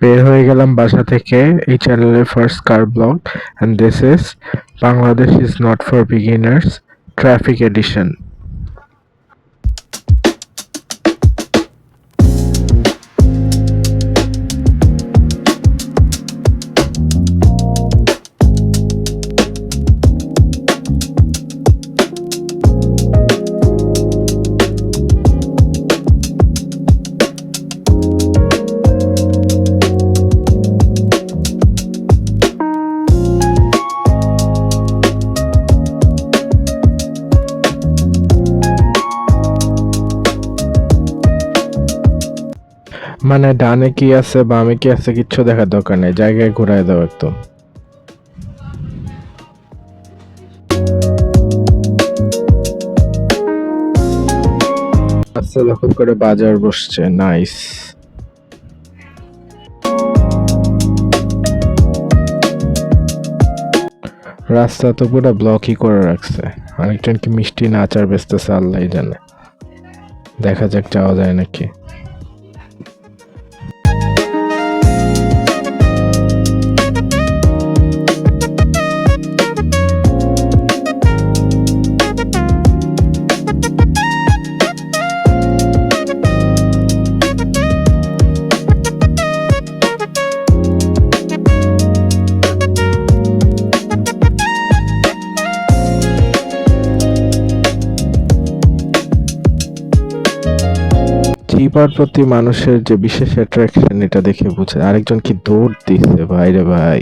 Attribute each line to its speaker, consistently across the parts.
Speaker 1: বের হয়ে গেলাম বাসা থেকে। এই চ্যানেলের first car blog, and this is Bangladesh is not for beginners traffic edition. মানে ডানে কি আছে বামে কি আছে কিচ্ছু দেখার দরকার নেই, জায়গায় ঘুরায় দাও একদম। রাস্তা দখল করে বাজার বসছে, নাইস। রাস্তা তো পুরো ব্লকই করে রাখছে। আরেকজন কি মিষ্টি না আচার বেচতেছে আল্লাহ জানে। দেখা যাক যাওয়া যায় নাকি। চিপার প্রতি মানুষের যে বিশেষ অ্যাট্রাকশন এটা দেখে বুঝে। আরেকজন কি দৌড় দিচ্ছে ভাই রে ভাই।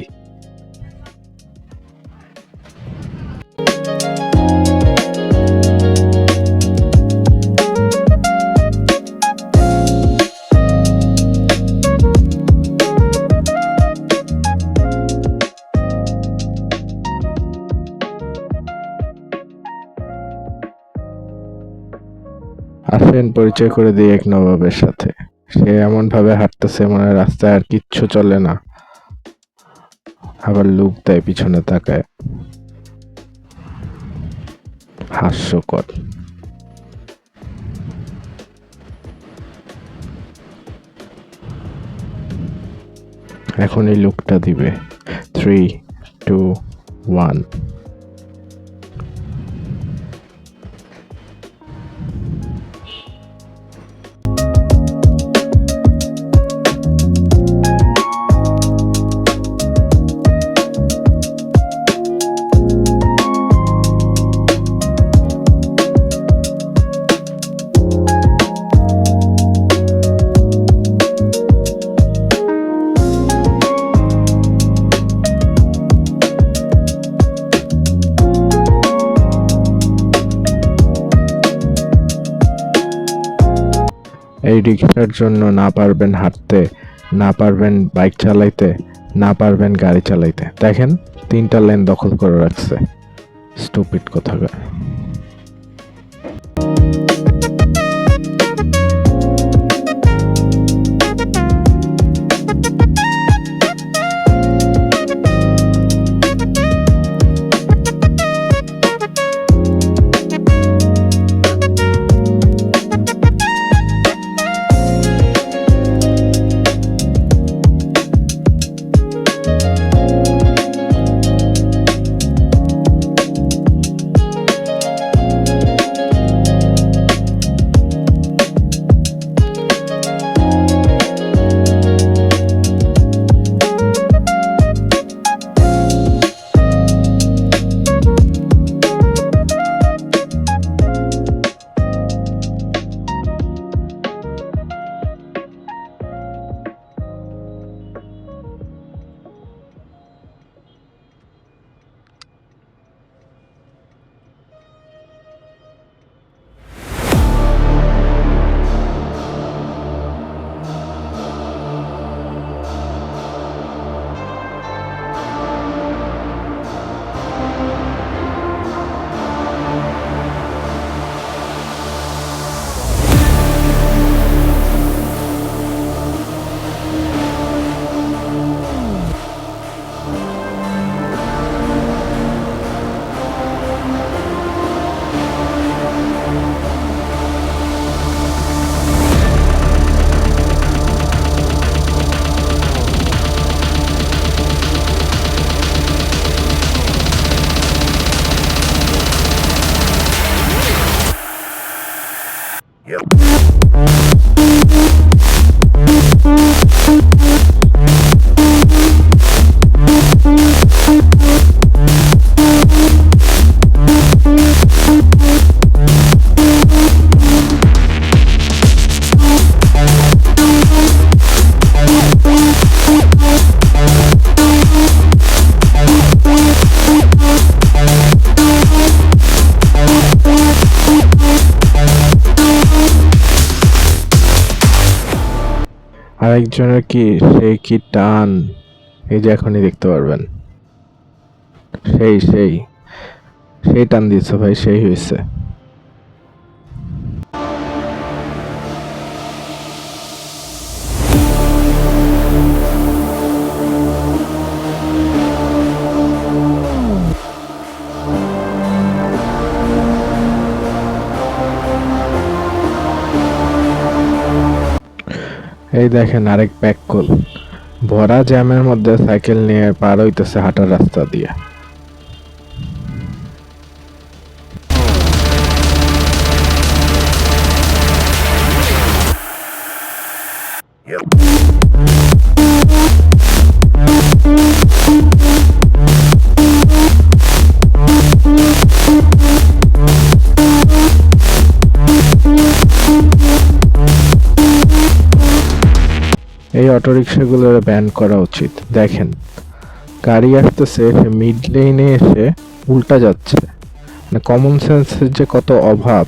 Speaker 1: আসেন পরিচয় করে দিই এক নবাবের সাথে। সে এমন ভাবে হাঁটতেছে মনে হয় রাস্তায় আর কিচ্ছু চলে না, আবার লুক দেয় পিছনে তাকায়, হাস্যকর। এখন এই লুকটা দিবে। 3, 2, 1। এই রিকশার জন্য না পারবেন হাঁটতে, না পারবেন বাইক চালাইতে, না পারবেন গাড়ি চালাইতে। দেখেন 3টা লেন দখল করে রাখছে, স্টুপিড কোথাকার। আরেকজনের কি সেই কি টান, এই যে এখনই দেখতে পারবেন। সেই সেই সেই টান দিচ্ছে ভাই, সেই হয়েছে। এই দেখেন আরেক ব্যাককল ভরা জ্যামের মধ্যে সাইকেল নিয়ে পার হইতেছে হাঁটার রাস্তা দিয়ে। এই অটোরিকশাগুলোর ব্যান করা উচিত। দেখেন গাড়ি আসতেছে, সে মিড লেনে এসে উল্টা যাচ্ছে, মানে কমন সেন্সের যে কত অভাব।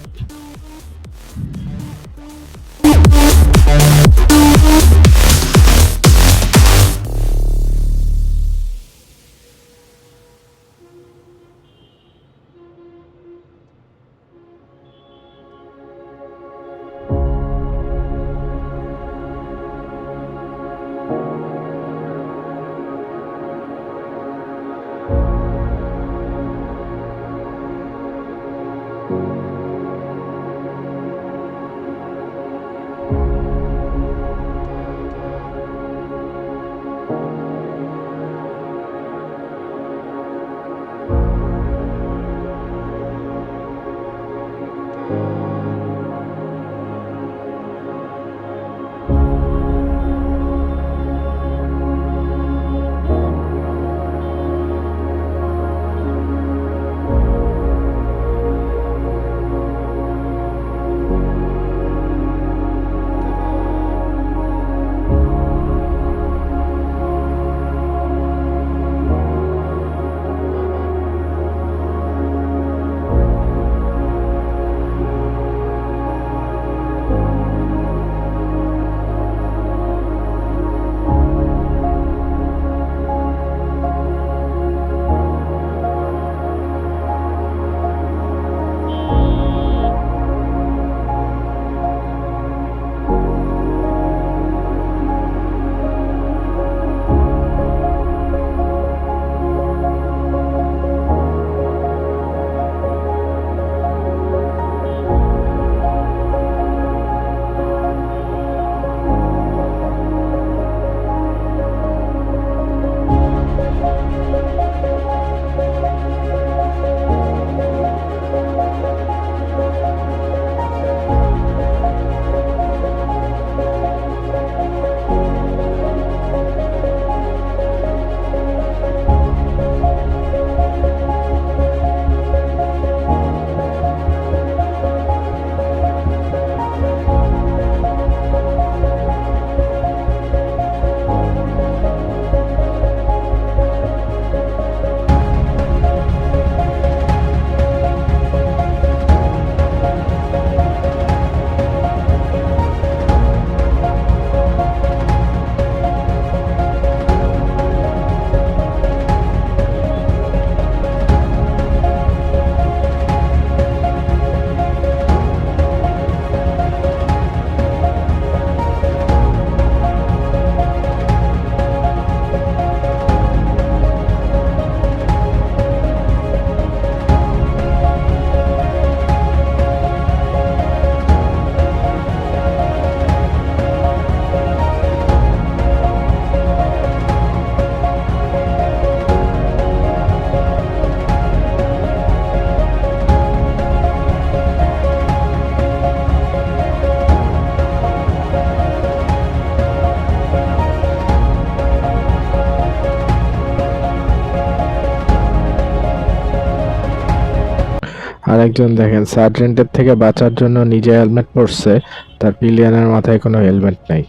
Speaker 1: আরেকজন দেখেন সার্জেন্টের থেকে বাঁচার জন্য নিজে হেলমেট পরছে, তার পিলিয়নের মাথায় কোনো হেলমেট নাই,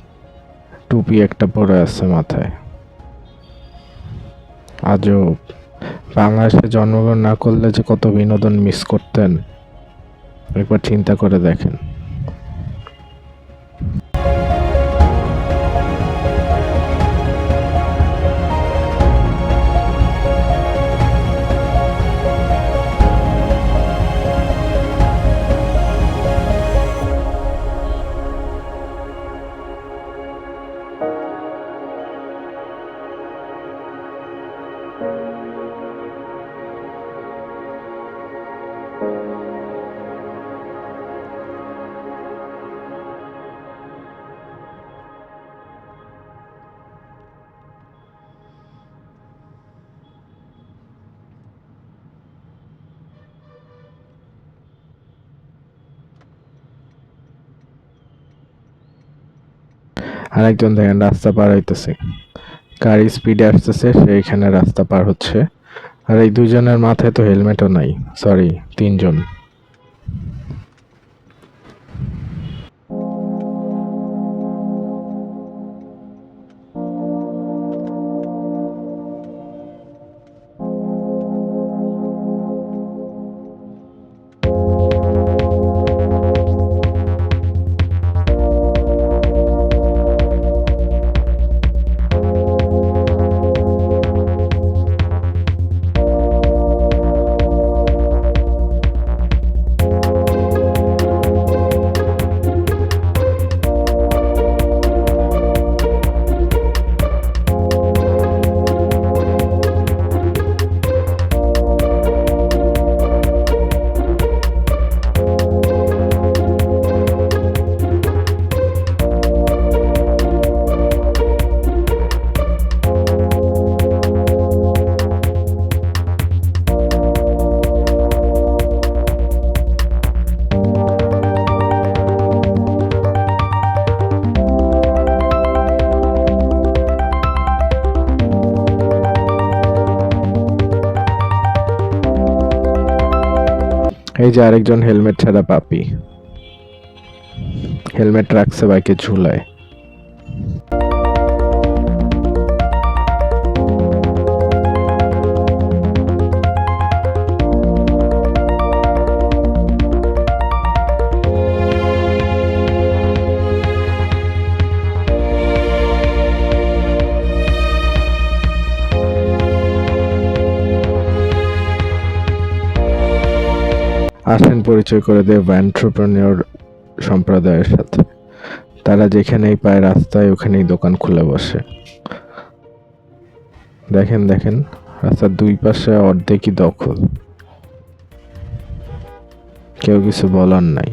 Speaker 1: টুপি একটা পরে আছে মাথায়। আজব, বাংলাদেশে জন্মগ্রহণ না করলে যে কত বিনোদন মিস করতেন একবার চিন্তা করে দেখেন। আরেকজন দেখেন রাস্তা পার হইতেছে, গাড়ি স্পিডে আসতেছে, সে এখানে রাস্তা পার হচ্ছে। আর এই দুইজনের মাথায় তো হেলমেটও নাই, সরি, তিনজন। এই যে আরেকজন হেলমেট ছাড়া পাপি, হেলমেট রাখছে বাইকে ঝুলায়। আসেন পরিচয় করে দেব এন্টারপ্রেনিউর সম্প্রদায়ের সাথে। তারা যেখানেই পায় রাস্তায় ওখানেই দোকান খুলে বসে। দেখেন দেখেন, রাস্তার দুই পাশে অর্ধেকই দখল, কেউ কিছু বলার নাই।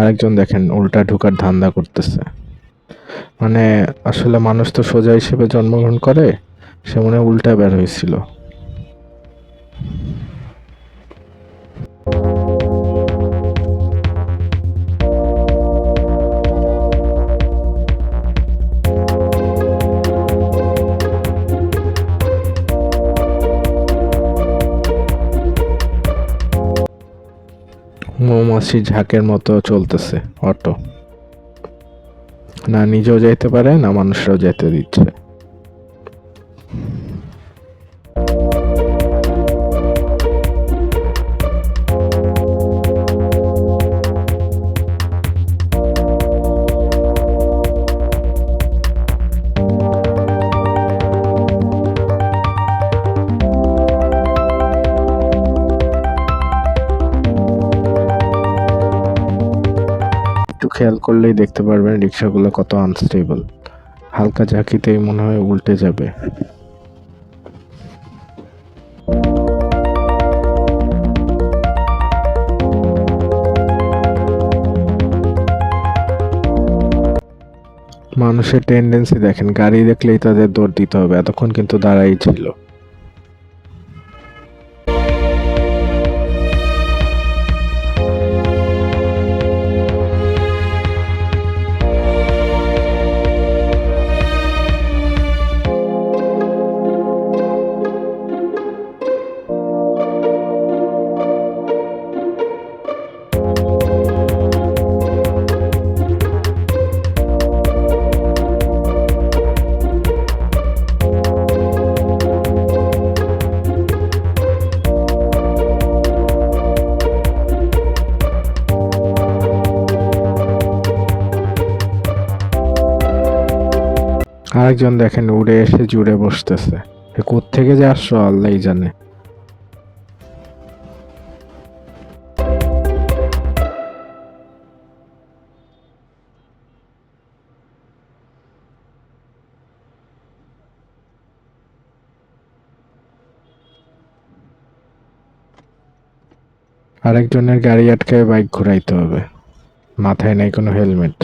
Speaker 1: আরেকজন দেখেন উল্টা ঢোকার ধান্দা করতেছে। মানে আসলে মানুষ তো সোজা হিসেবে জন্মগ্রহণ করে, সে মনে হয় উল্টা বের হয়েছিল। মৌমাছি ঝাঁকের মতো চলতেছে অটো, না নিজেও যাইতে পারে না মানুষরাও যেতে দিচ্ছে। একটু খেয়াল করলেই দেখতে পারবেন রিক্সাগুলো কত আনস্টেবল, হালকা ঝাঁকিতেই মনে হয় উল্টে যাবে। মানুষের টেন্ডেন্সি দেখেন, গাড়ি দেখলেই তাদের দৌড় দিতে হবে, এতক্ষণ কিন্তু দাঁড়াই ছিল। আরেকজন দেখেন উড়ে এসে জুড়ে বসতেছে। কোত্থেকে যে আসছো আল্লাহই জানে। আরেকজনের গাড়ি আটকায় বাইক ঘুরাইতে হবে, মাথায় নাই কোনো হেলমেট।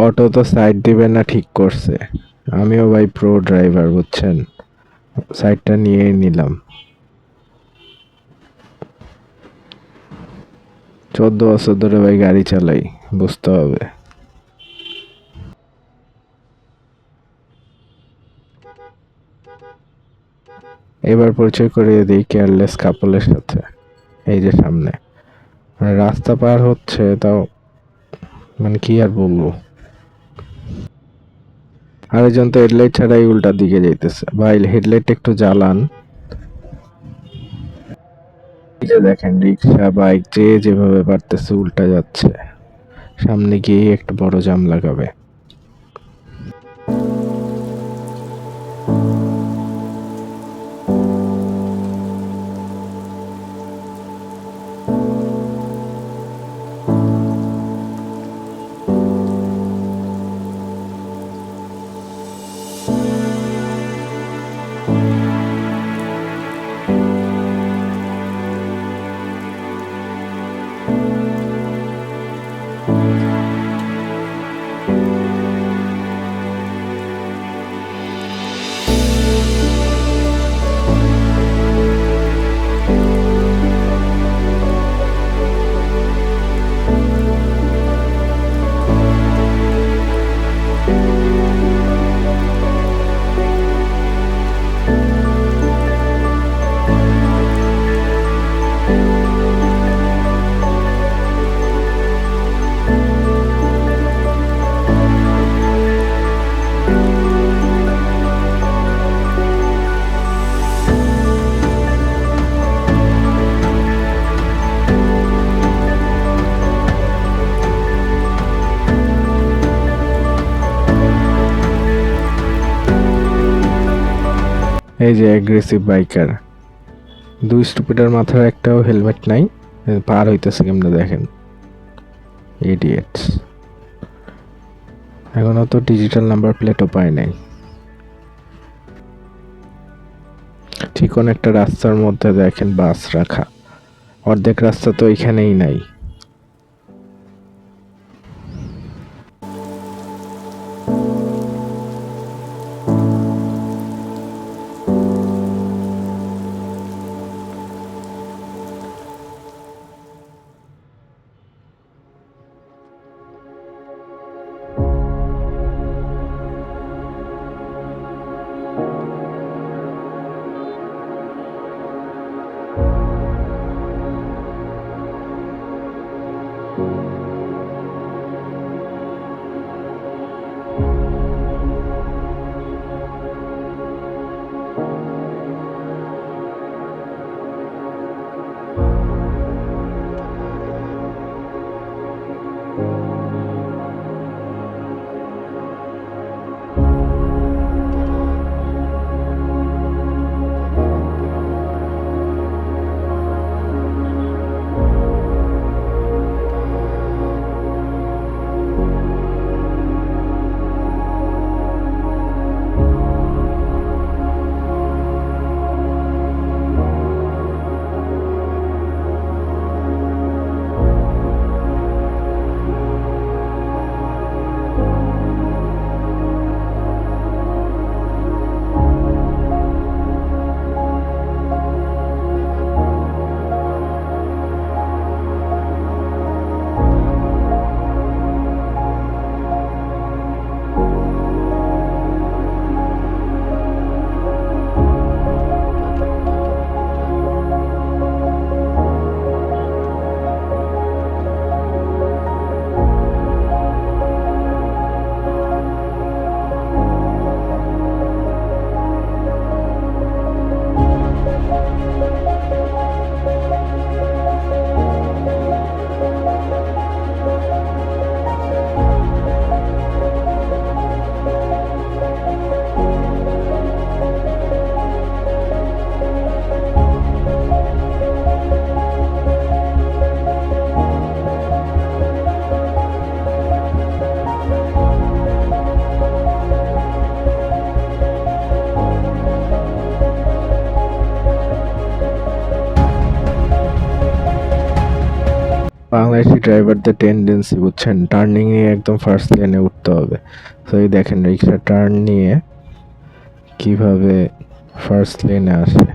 Speaker 1: অটো তো সাইড দিবে না ঠিক করছে। আমিও ভাই প্রো ড্রাইভার বুঝছেন, সাইডটা নিয়েই নিলাম। 14 বছর ধরে ভাই গাড়ি চালাই, বুঝতে হবে। এবার পরিচয় করিয়ে দিই কেয়ারলেস কাপলের সাথে। এই যে সামনে মানে রাস্তা পার হচ্ছে, তাও মানে কি আর বলবো। আরেকজন তো হেডলাইট ছাড়াই উল্টা দিকে যাইতেছে। ভাই হেডলাইট একটু জ্বালান। এই যে দেখেন রিক্সা বাইক যে যেভাবে পারতেছে উল্টা যাচ্ছে, সামনে গিয়ে একটা বড় জাম লাগাবে। এই যে অ্যাগ্রেসিভ বাইকার, দুই স্টুপিডের মাথার একটাও হেলমেট নাই, পার হইতেছে কেমনে দেখেন, ইডিয়েটস। এখনো তো ডিজিটাল নাম্বার প্লেটও পায় নাই। ঠিক কোন একটা রাস্তার মধ্যে দেখেন বাস রাখা, অর্ধেক রাস্তা তো এখানেই নাই। বাংলাদেশি ড্রাইভারদের টেন্ডেন্সি বুঝছেন, টার্নিং নিয়ে একদম ফার্স্ট লেনে উঠতে হবে। তো এই দেখেন রিক্সা টার্ন নিয়ে কিভাবে ফার্স্ট লেনে আসে।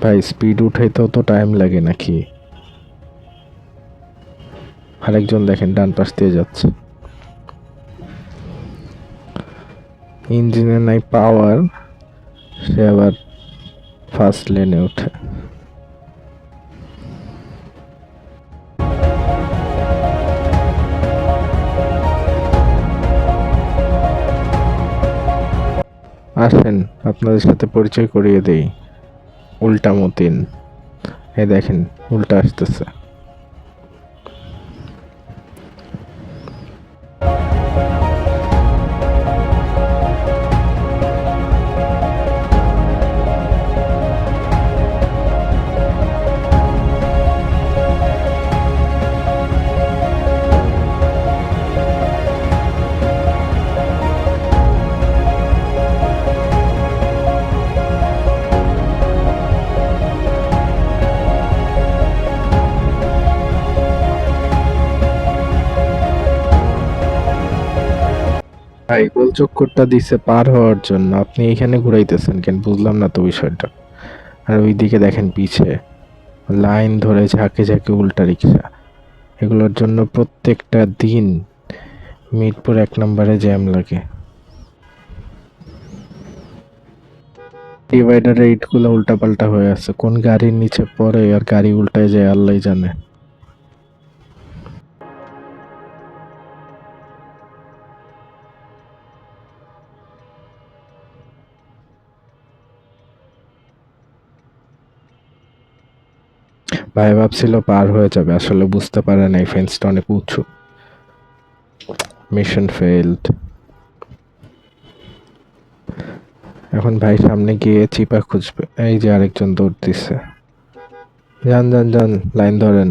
Speaker 1: ভাই স্পিড উঠাইতেও তো টাইম লাগে নাকি। আরেকজন দেখেন ডান পাশ দিয়ে যাচ্ছে, ইঞ্জিনে নাই পাওয়ার, সে আবার ফার্স্ট লেনে ওঠে। আসেন আপনাদের সাথে পরিচয় করিয়ে দেই, উল্টা মতিন। এই দেখেন উল্টা আসতেছে। ভাই গোল চক্করটা দিছে পার হওয়ার জন্য, আপনি এখানে ঘুরাইতেছেন কেন, বুঝলাম না তো বিষয়টা। আর ওইদিকে দেখেন পিছে লাইন ধরে ঝাঁকে ঝাঁকে উল্টা রিক্সা। এগুলোর জন্য প্রত্যেকটা দিন মিরপুর 1 নম্বরে জ্যাম লাগে। ডিভাইডারে ইটগুলো উল্টা পাল্টা হয়ে আছে, কোন গাড়ির নিচে পড়ে আর গাড়ি উল্টায় যায় আল্লাহ জানে। ভাই ভাবছিল পার হয়ে যাবে, আসলে বুঝতে পারে নাই ফেন্সটা অনেক উঁচু। Mission failed. এখন ভাই সামনে গিয়ে চিপা খুঁজবে। এই যে আরেকজন দৌড় দিচ্ছে, যান যান যান, লাইন ধরেন।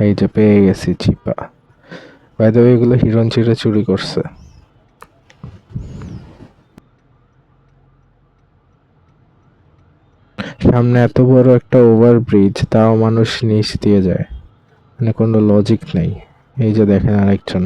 Speaker 1: এই যে পেয়ে গেছি চিপা। ভাই তো এগুলো হিরণ চিরে চুরি করছে। সামনে এত বড় একটা ওভারব্রিজ, তাও মানুষ নিচ দিয়ে যায়, মানে কোনো লজিক নেই। এই যে দেখেন আরেকজন।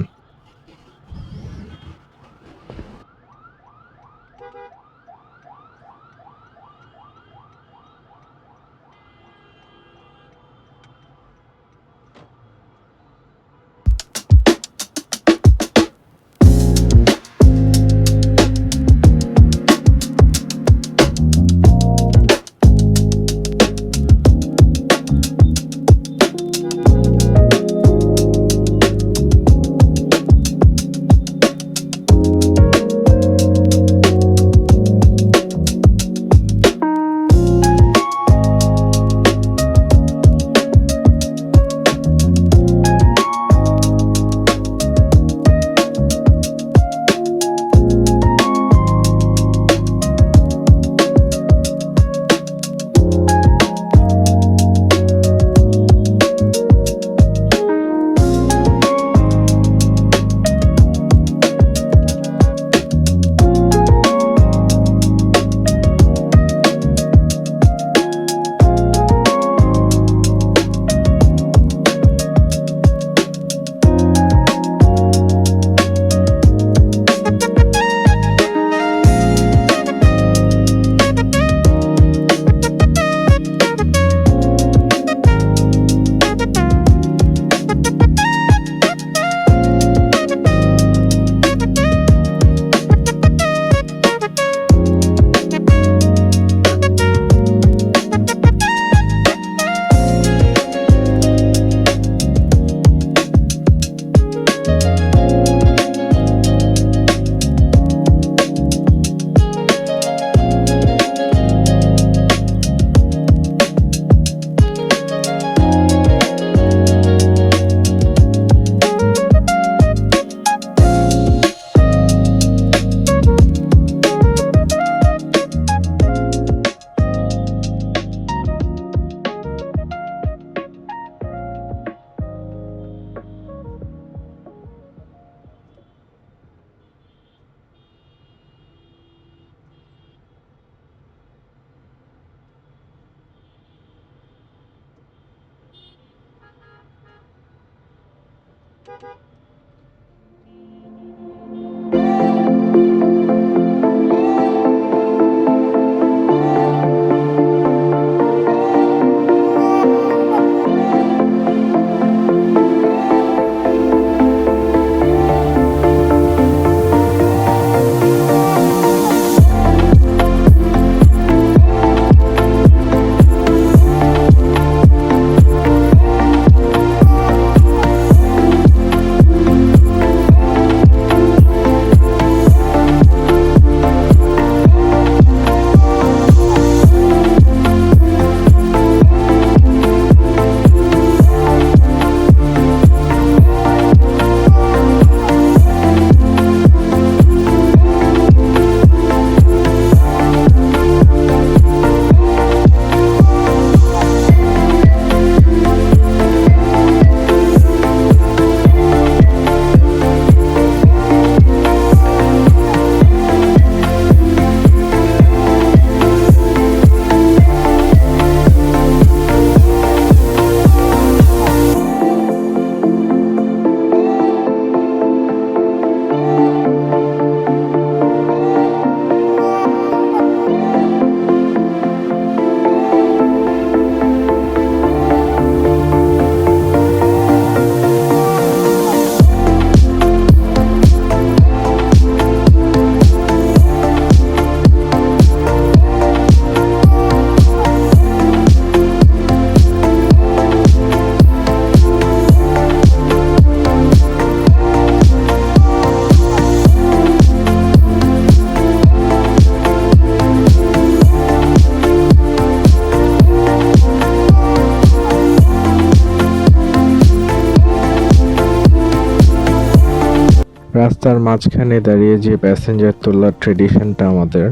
Speaker 1: রাস্তার মাঝখানে দাঁড়িয়ে যে প্যাসেঞ্জার তোলার ট্রেডিশনটা আমাদের,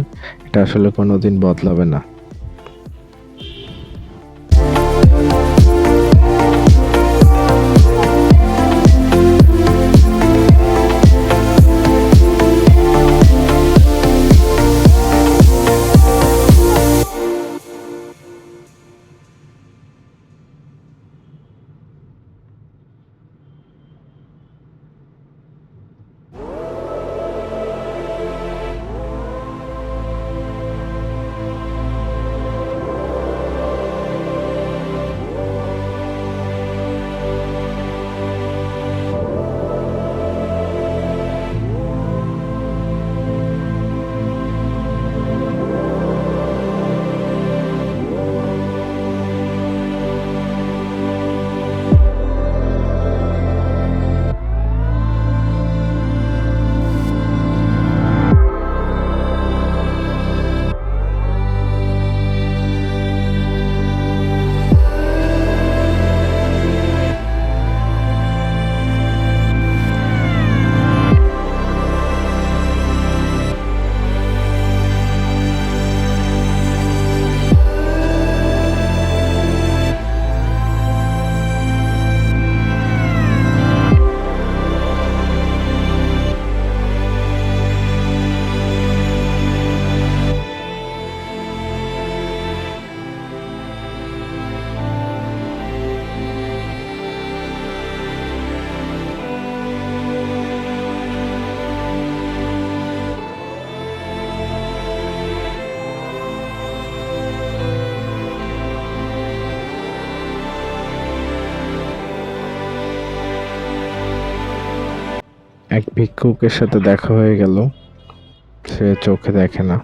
Speaker 1: এটা আসলে কোনোদিন বদলাবে না। এক ভিক্ষুকের সাথে দেখা হয়ে গেল, সে চোখে দেখে না।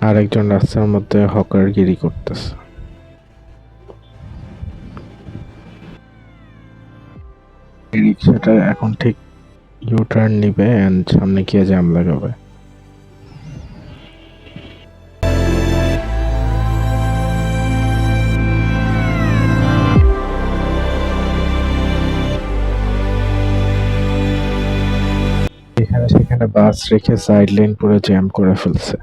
Speaker 1: আরেকজন রাস্তার মধ্যে হকারগিরি করতেছে। এই রিক্সাটা এখন ঠিক ইউ টার্ন নিবে এন্ড সামনে গিয়ে জ্যাম লাগাবে। এখানে সেখানে বাস রেখে সাইড লাইন পুরো জ্যাম করে ফেলছে।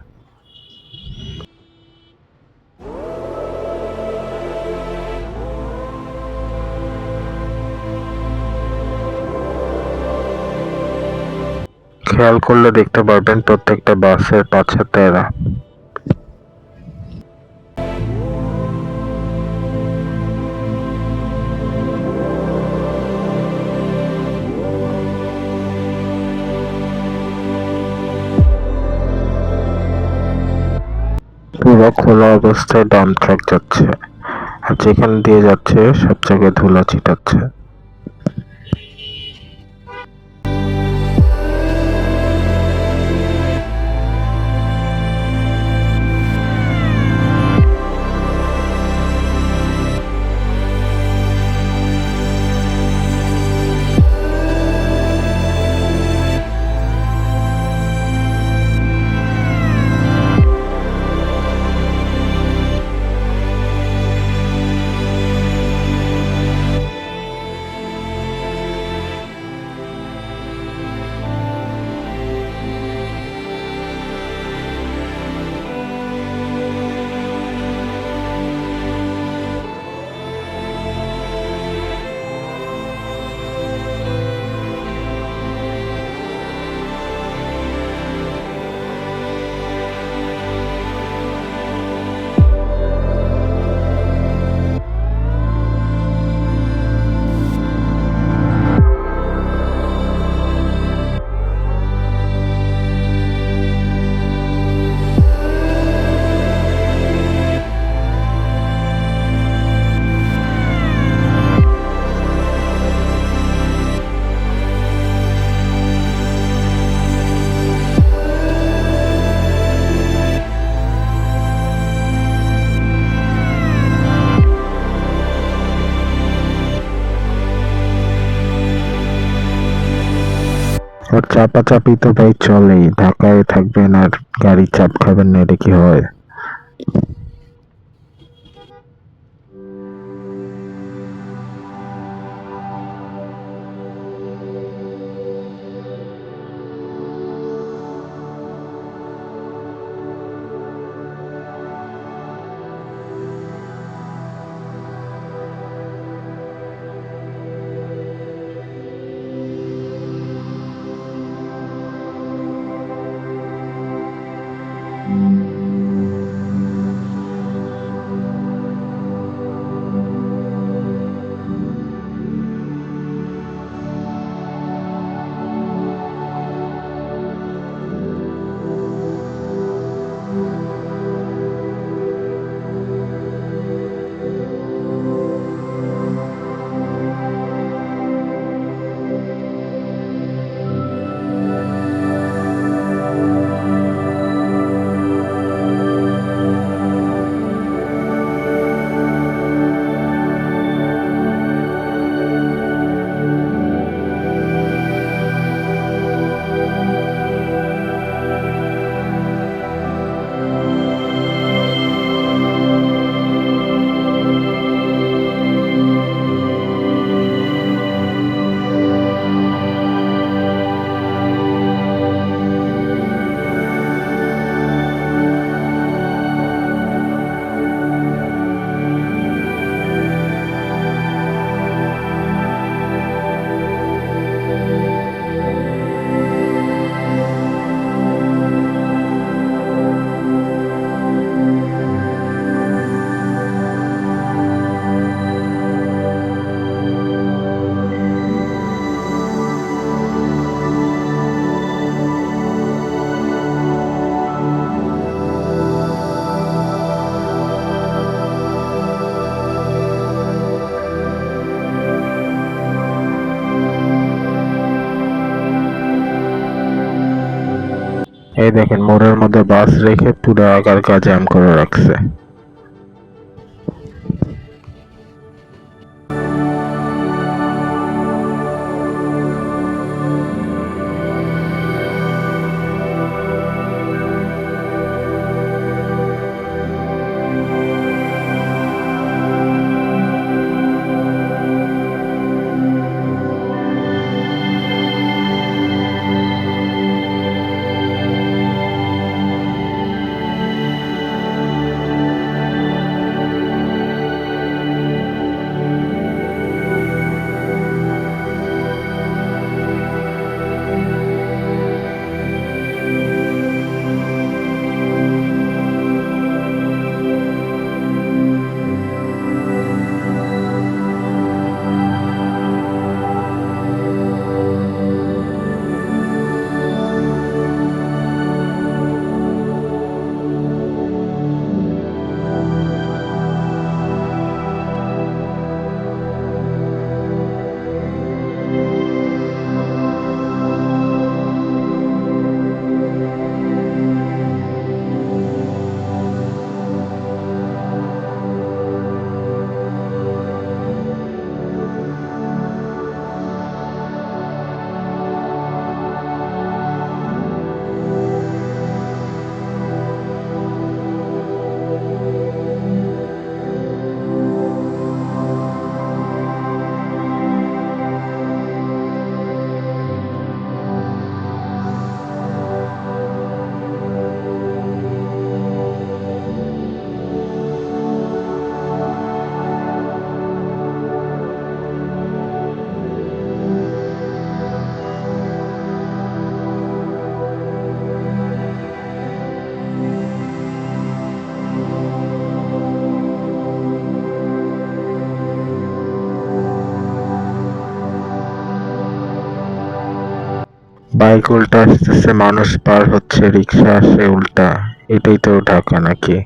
Speaker 1: খেয়াল করলে দেখতে পারবেন প্রত্যেকটা বাসের পাশে এরা। এখানে সেখানে বাস রেখে সাইড লাইন পুরো জ্যাম করে ফেলছে। খেয়াল করলে দেখতে পারবেন প্রত্যেকটা বাসের পাশে এরা। গাড়িগুলো খোলা অবস্থায় ডাম্প ট্রাক যাচ্ছে, আর যেখান দিয়ে যাচ্ছে সব জায়গায় ধুলা ছিটাচ্ছে। আর চাপাচাপি তো ভাই চলেই, ঢাকায় থাকবেন আর গাড়ির চাপ খাবেন না, এটা কি হয়? এই দেখেন, মোড়ের মধ্যে বাস রেখে পুরো আগারগা জ্যাম করে রাখছে। বাইক উল্টা আসতেছে, মানুষ পার হচ্ছে, রিক্সা আসে উল্টা। এটাই তো ঢাকা নাকি?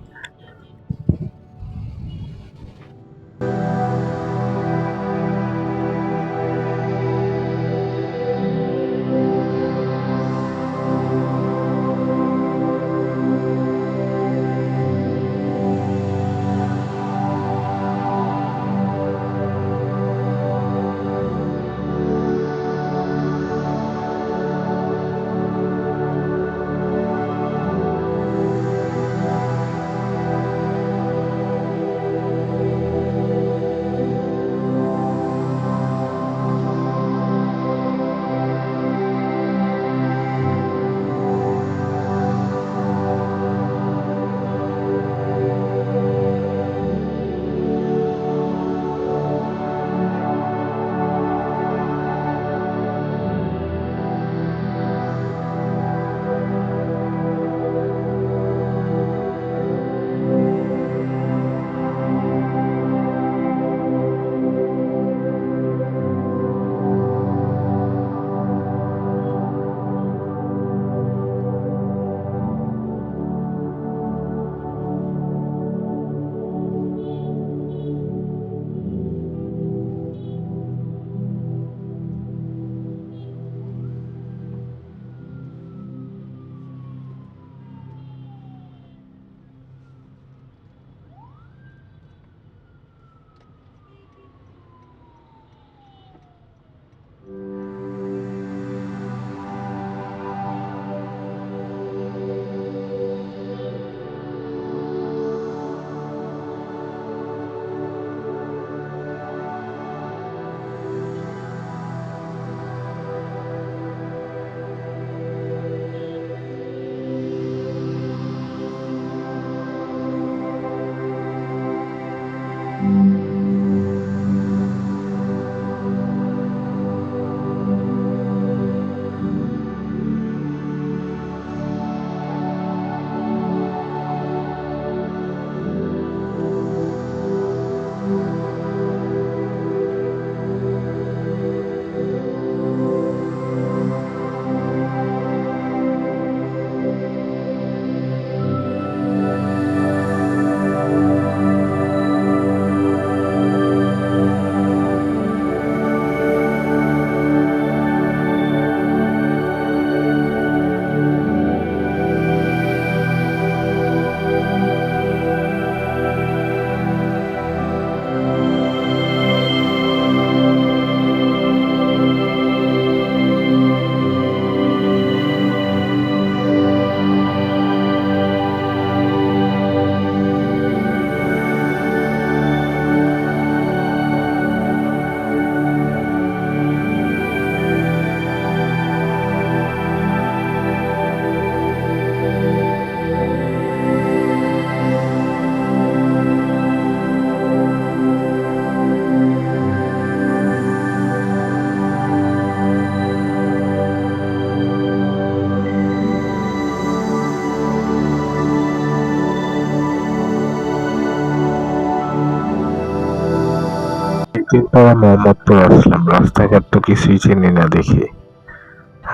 Speaker 1: একদিন পরে মোহাম্মদপুর আসলাম, রাস্তাঘাট তো কিছুই চিনি না দেখি।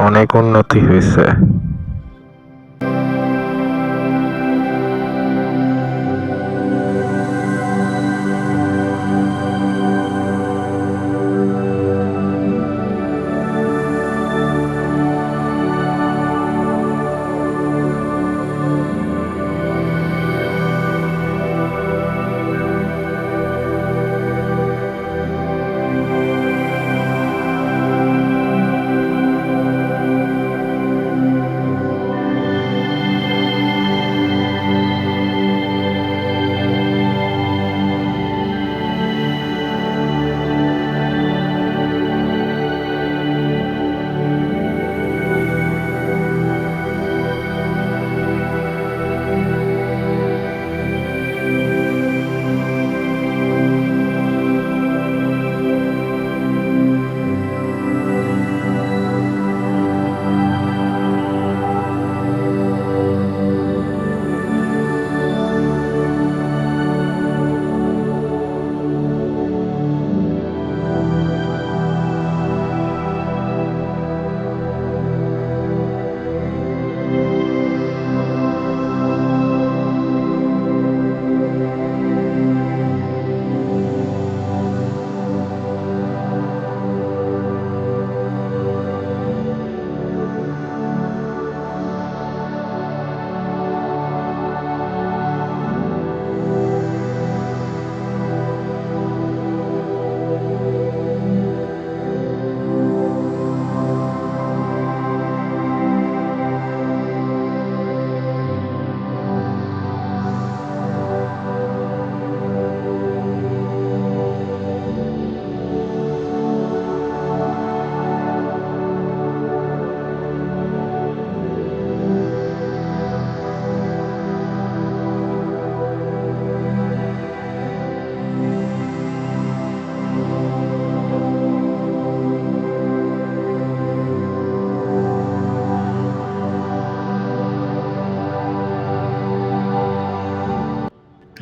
Speaker 1: অনেক উন্নতি হয়েছে।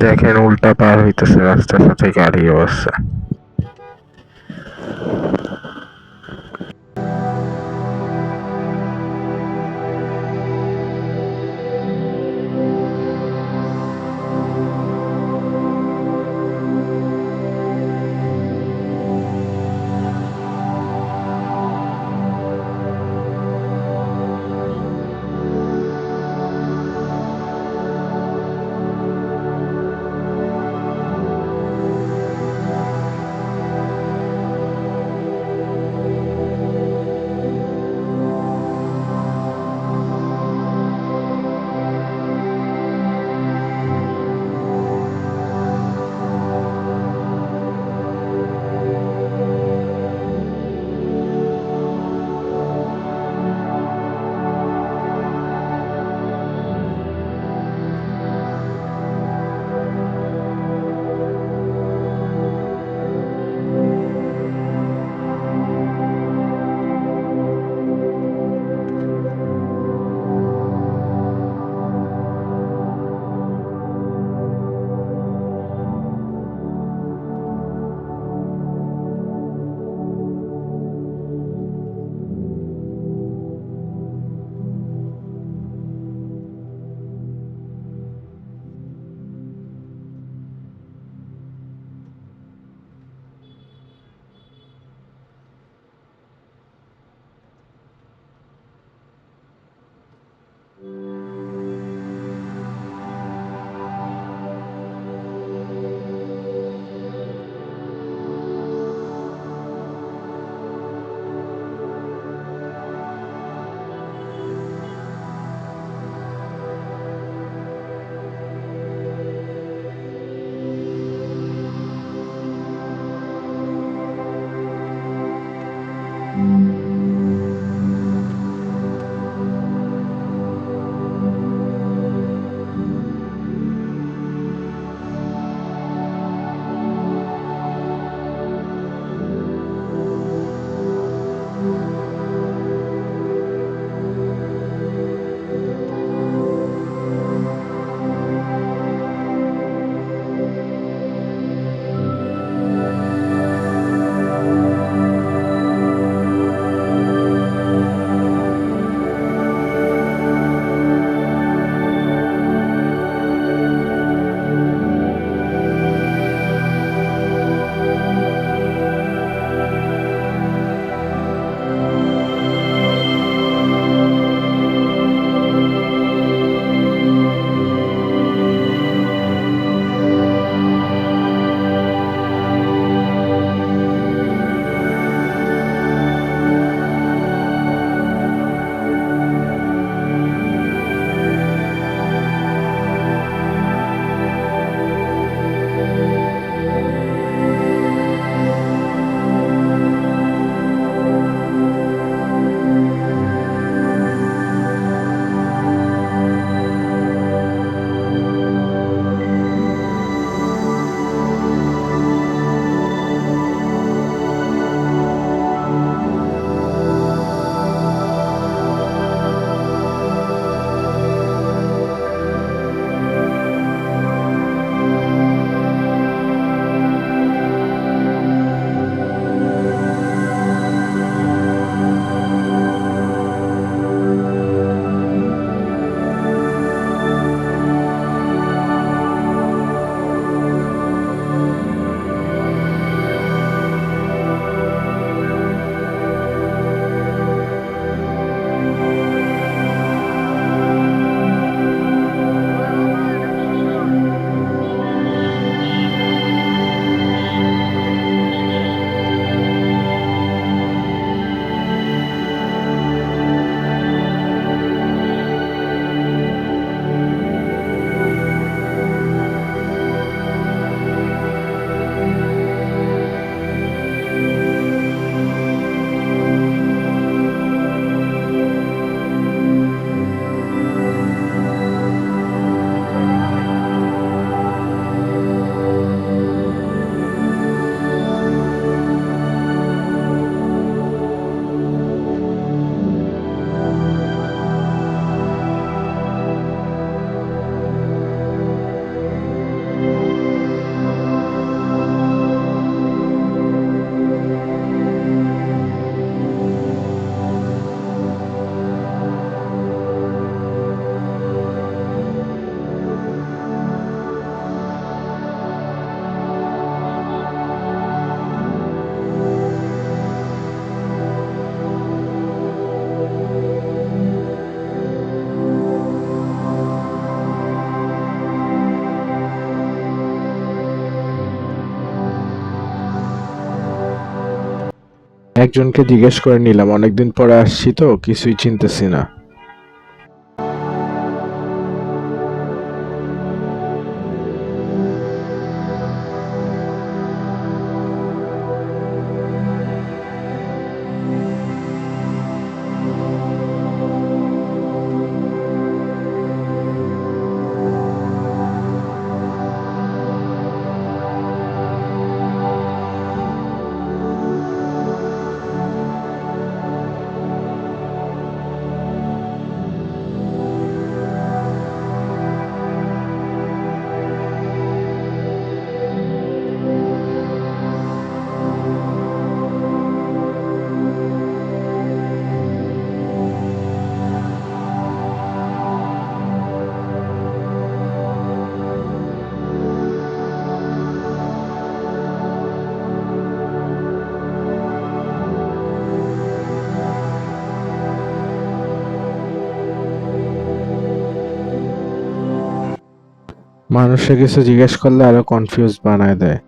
Speaker 1: দেখেন উল্টা পার হইতেছে রাস্তার সাথে গাড়ি অবস্থা। একজনকে জিজ্ঞেস করে নিলাম, অনেকদিন পরে আসছি তো কিছুই চিনতেছি না। মানুষে কিছু জিজ্ঞেস করলে আরো কনফিউজ বানায় দেয়।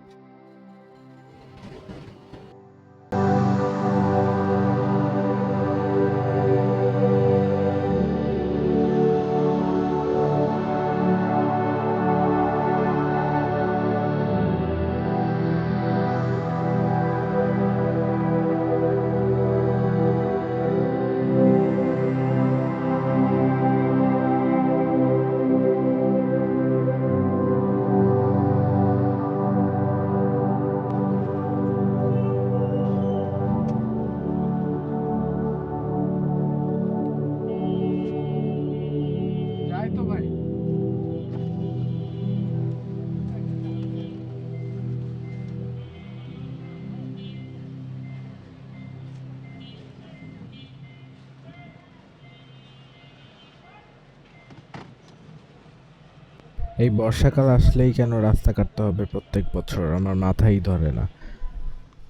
Speaker 1: এই বর্ষাকাল আসলেই কেন রাস্তা কাটতে হবে প্রত্যেক বছর, আমার মাথাই ধরে না।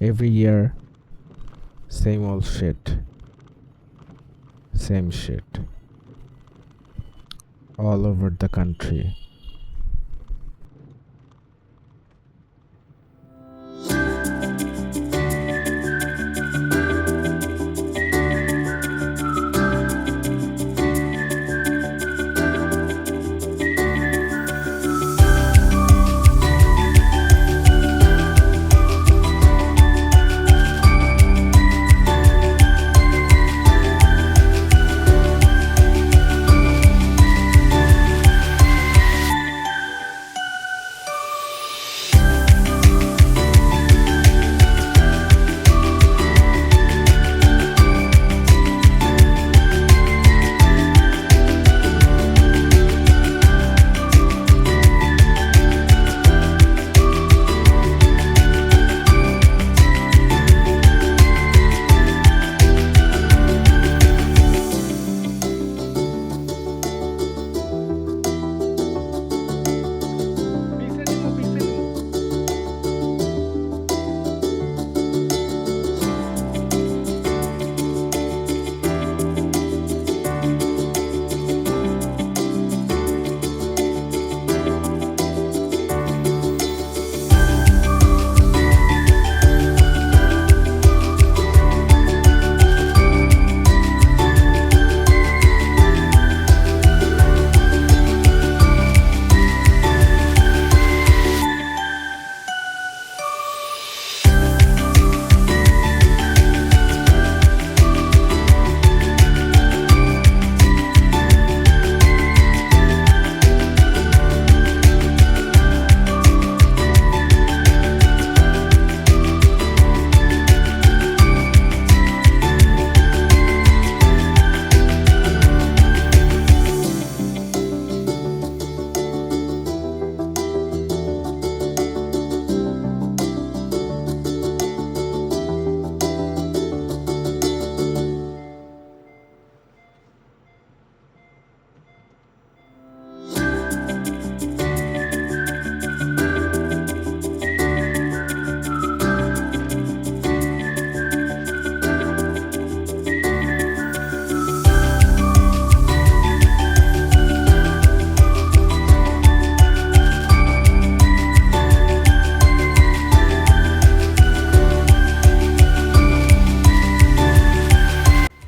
Speaker 1: Every year same all shit, same shit all over the country.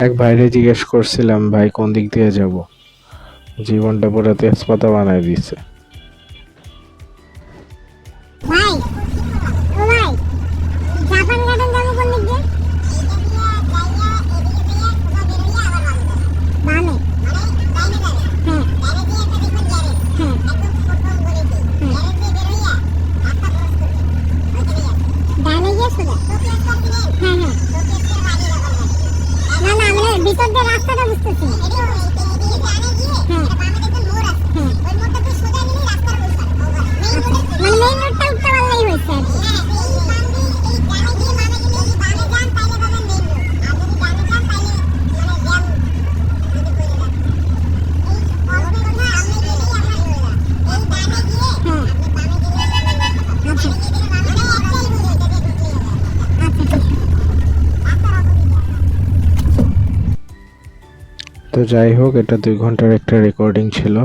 Speaker 1: এক ভাইরে জিজ্ঞেস করছিলাম, ভাই কোন দিক দিয়ে যাব, জীবনটা পুরো তেজপাতা বানায় দিছে।
Speaker 2: ভাই ও ভাই জাপান গার্ডেন যাবো কোন দিক দিয়ে? বামে। হ্যাঁ ডানে গিয়ে সোজা। হ্যাঁ হ্যাঁ, না না মানে ভিতর দিয়ে রাস্তাটা বুঝতেছি না। হ্যাঁ হ্যাঁ, মানে মেইন রোডটা উঠতে পারলেই হয়েছে আর কি। হ্যাঁ আচ্ছা আচ্ছা ঠিক
Speaker 1: তো যাই হোক, এটা 2 ঘন্টার একটা রেকর্ডিং ছিল।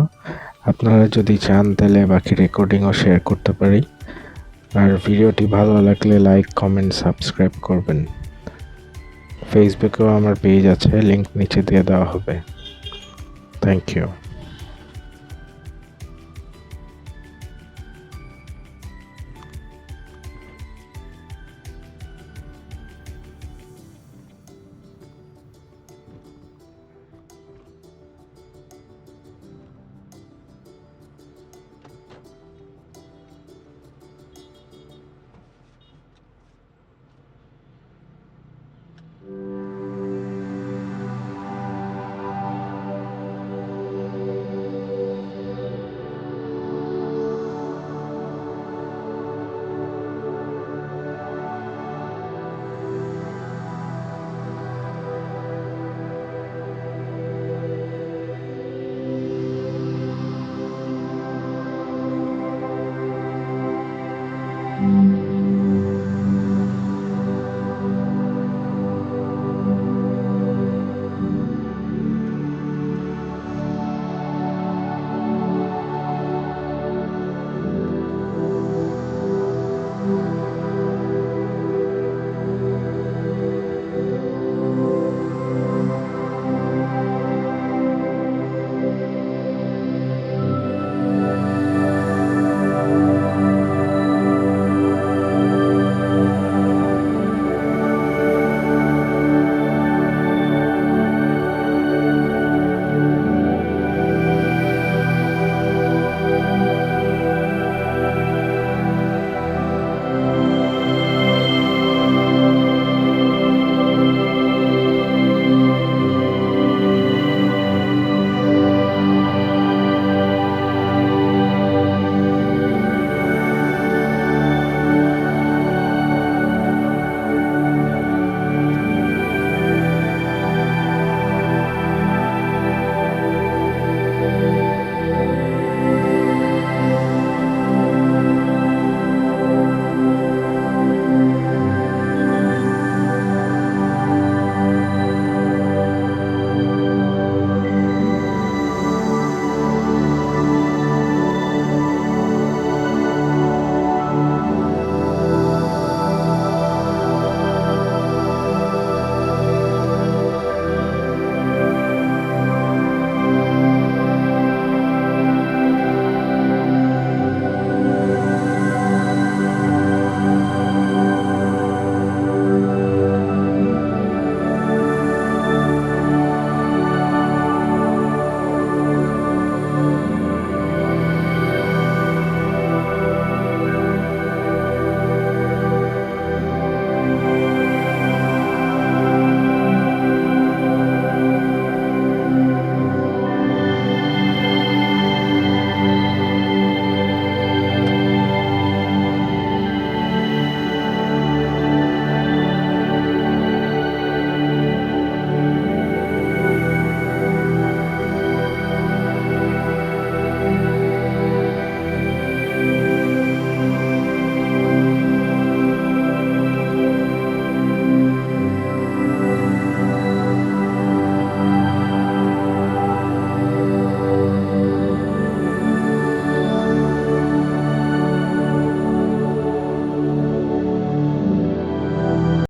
Speaker 1: আপনারা যদি চান তাহলে বাকি রেকর্ডিংও শেয়ার করতে পারি। আর ভিডিওটি ভালো লাগলে লাইক, কমেন্ট, সাবস্ক্রাইব করবেন। ফেসবুকেও আমার পেজ আছে, লিংক নিচে দিয়ে দেওয়া হবে। Thank you.